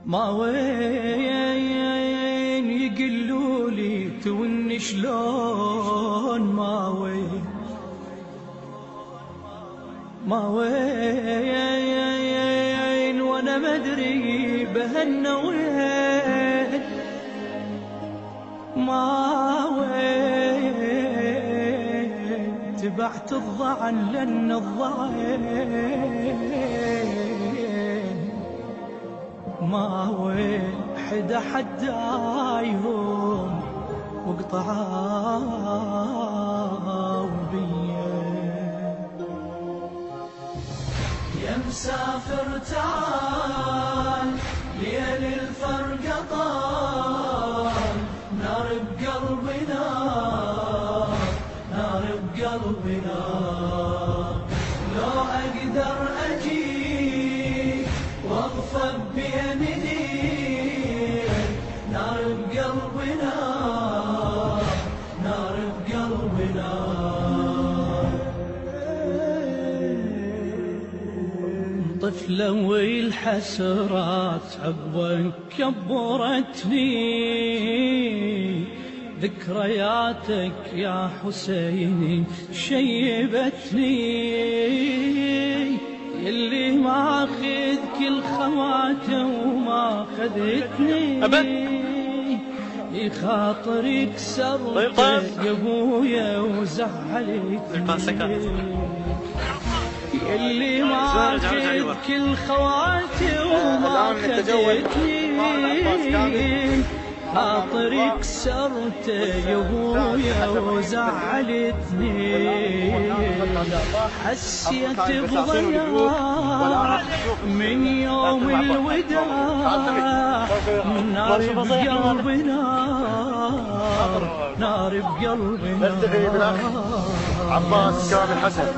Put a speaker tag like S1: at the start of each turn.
S1: ما وين يقلولي توني شلون ما وين وانا مدري بهالنا وين ما وين تبعت الضعن لأن الضعين ما وين حدا حدايهم وقطعوا بيا. يا مسافر تعال ليل الفرقة طال، نار بقلبنا نار بقلبنا، لو أقدر أجيك واغفر بيمني، نار بقلبنا نار بقلبنا. طفلة والحسرات عقبك كبرتني، ذكرياتك يا حسين شيبتني، يلي ما اخذ كل خواته وما خذتني، خاطري كسرت يا ابويا وزعلتني، يلي ما اخذ كل خواته وما خذتني، خاطري كسرته يا ابويا وزعلتني، حسيت بضياع من يوم الوداع، نار بقلبنا نار بقلبنا.
S2: عباس كامل حسن.